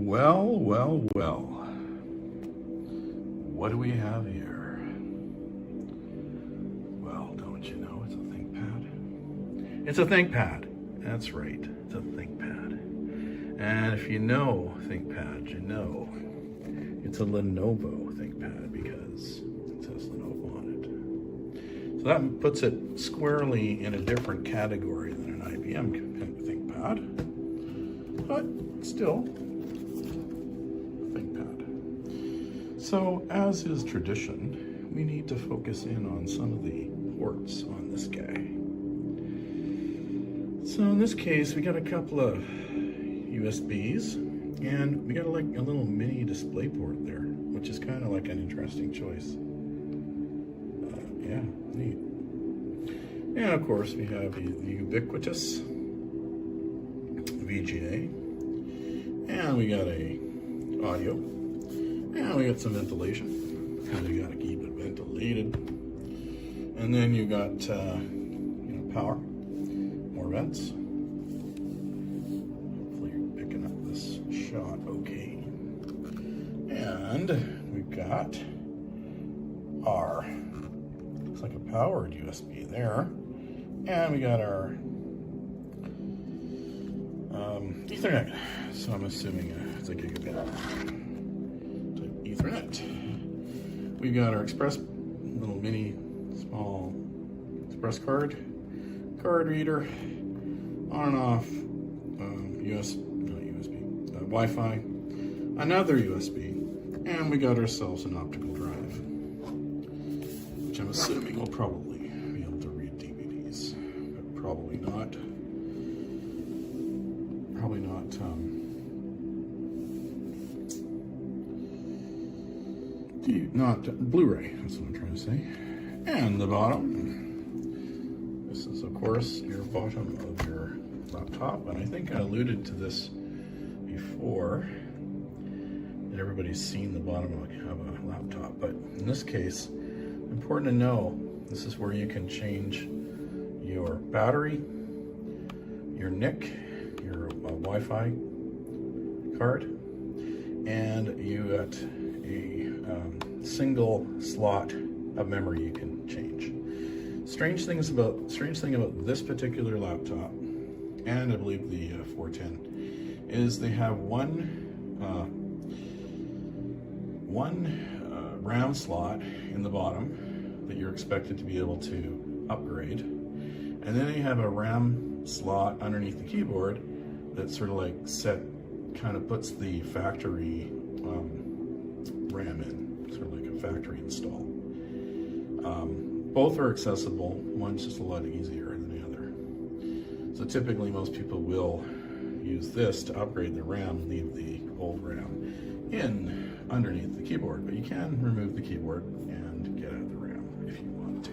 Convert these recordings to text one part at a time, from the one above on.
Well. What do we have here? Well, don't you know it's a ThinkPad? It's a ThinkPad. That's right, it's a ThinkPad. And if you know ThinkPad, you know it's a Lenovo ThinkPad because it says Lenovo on it. So that puts it squarely in a different category than an IBM ThinkPad, but still ThinkPad. So as is tradition, we need to focus in on some of the ports on this guy. So in this case, we got a couple of USBs, and we got like a little mini display port there, which is kind of like an interesting choice. Yeah, neat. And of course, we have the ubiquitous VGA, and we got a audio, and we got some ventilation, because you got to keep it ventilated. And then you got power, more vents. Hopefully you're picking up this shot okay. And we've got our, looks like a powered USB there. And we got our Ethernet. So I'm assuming it's a gigabit type Ethernet. We've got our express, little mini, small express card reader, on and off, Wi-Fi, another USB, and we got ourselves an optical drive, which I'm assuming will probably be able to read DVDs, but probably not Blu-ray, that's what I'm trying to say. And the bottom, this is of course your bottom of your laptop, and I think I alluded to this before, that everybody's seen the bottom of a laptop, but in this case, important to know, this is where you can change your battery, your NIC, your Wi-Fi card, and you got a single slot of memory you can change. Strange thing about this particular laptop, and I believe the 410, is they have one RAM slot in the bottom that you're expected to be able to upgrade, and then they have a RAM slot underneath the keyboard that sort of like kind of puts the factory RAM in, sort of like a factory install. Both are accessible. One's just a lot easier than the other. So typically most people will use this to upgrade the RAM, leave the old RAM in underneath the keyboard, but you can remove the keyboard and get out of the RAM if you want to.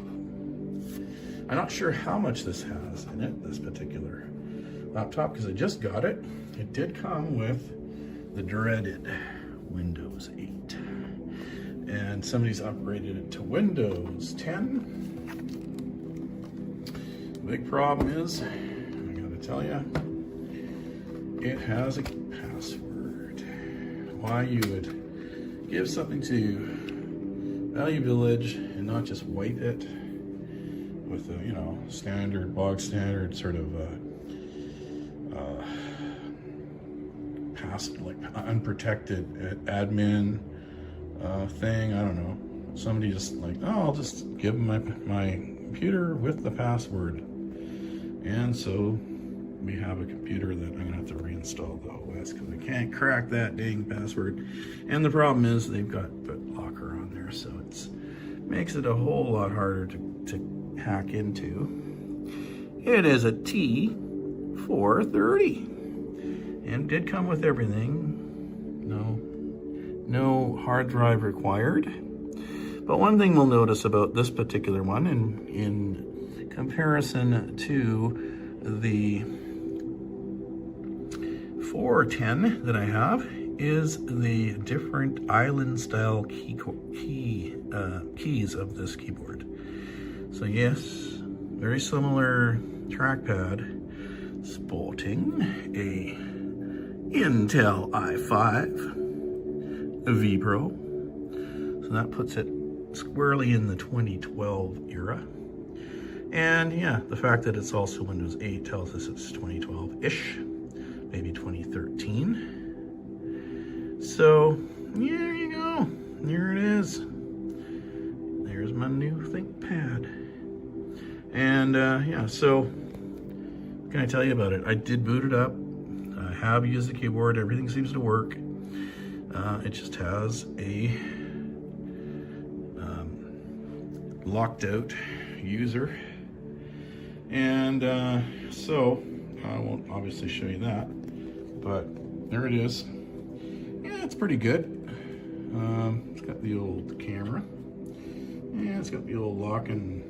I'm not sure how much this has in it, this particular laptop, because I just got it. It did come with the dreaded Windows 8. And somebody's upgraded it to Windows 10. The big problem is, I gotta tell you, it has a password. Why you would give something to Value Village and not just wipe it with a, bog standard sort of unprotected admin thing, I don't know. Somebody just like, oh, I'll just give them my computer with the password. And so we have a computer that I'm gonna have to reinstall the OS because we can't crack that dang password. And the problem is they've got BitLocker on there, so it makes it a whole lot harder to hack into. It is a T430 and did come with everything. No hard drive required. But one thing we'll notice about this particular one in comparison to the 410 that I have is the different island style keys of this keyboard. So yes, very similar trackpad, sporting a Intel i5 V Pro. So that puts it squarely in the 2012 era. And yeah, the fact that it's also Windows 8 tells us it's 2012-ish, maybe 2013. So yeah, there you go. There it is. There's my new ThinkPad. And yeah, so what can I tell you about it? I did boot it up. I have used the keyboard. Everything seems to work. It just has a locked out user. And so I won't obviously show you that, but there it is. Yeah, it's pretty good. It's got the old camera. Yeah, it's got the old locking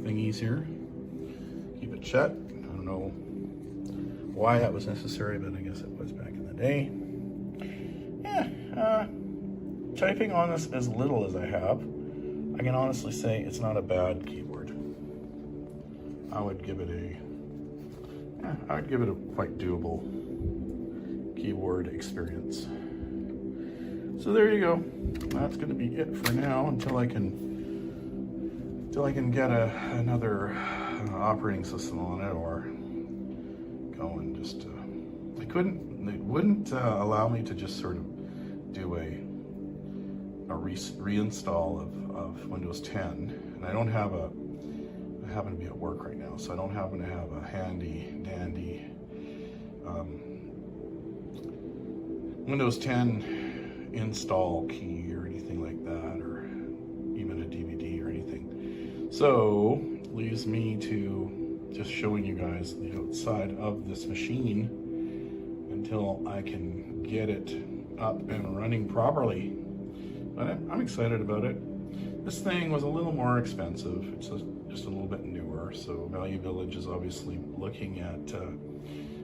thingies here. Keep it shut. I don't know why that was necessary, but I guess it was back in the day. Yeah, typing on this as little as I have, I can honestly say it's not a bad keyboard. I would give it a quite doable keyboard experience. So there you go. That's going to be it for now until I can get another operating system on it, or go and just it wouldn't allow me to just sort of do a reinstall of Windows 10, and I happen to be at work right now, so I don't happen to have a handy dandy Windows 10 install key or anything like that, or even a DVD or anything. So leaves me to just showing you guys the outside of this machine until I can get it up and running properly. But I'm excited about it. This thing was a little more expensive. It's just a little bit newer. So Value Village is obviously looking at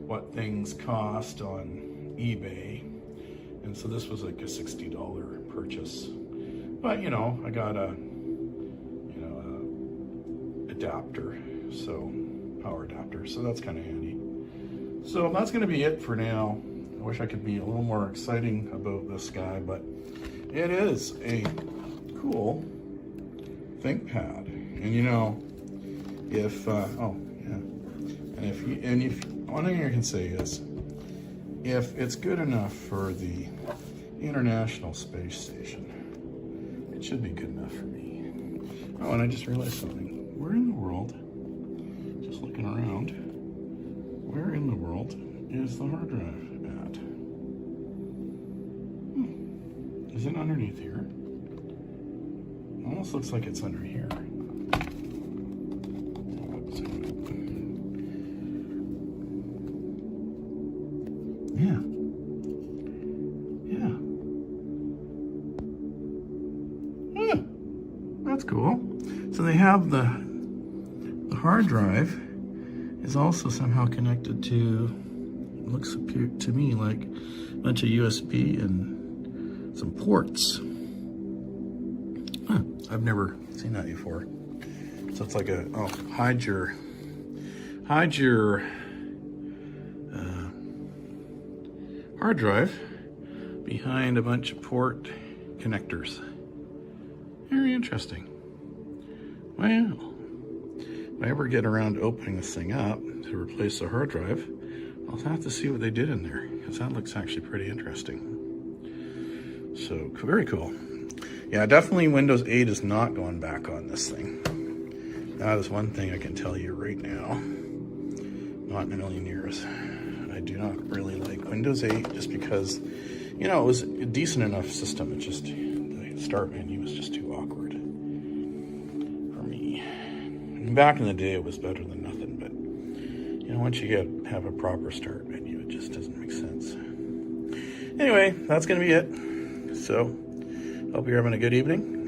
what things cost on eBay. And so this was like a $60 purchase. But you know, I got a adapter, so power adapter. So that's kind of handy. So that's going to be it for now. I wish I could be a little more exciting about this guy, but it is a cool ThinkPad. And you know, if one thing I can say is, if it's good enough for the International Space Station, it should be good enough for me. Oh, and I just realized something. Where in the world, just looking around, where in the world is the hard drive at? Is it underneath here? Almost looks like it's under here. Yeah. That's cool. So they have the hard drive is also somehow connected to, looks to me like a bunch of USB and some ports. I've never seen that before. So it's like a, hide your hard drive behind a bunch of port connectors. Very interesting. Well, if I ever get around to opening this thing up to replace the hard drive, I'll have to see what they did in there, because that looks actually pretty interesting. So, very cool. Yeah, definitely Windows 8 is not going back on this thing. That is one thing I can tell you right now. Not in a million years. I do not really like Windows 8 just because, you know, it was a decent enough system. It just, the start menu was just too awkward for me. And back in the day, it was better than nothing, but, you know, once you have a proper start menu, it just doesn't make sense. Anyway, that's going to be it. So, hope you're having a good evening.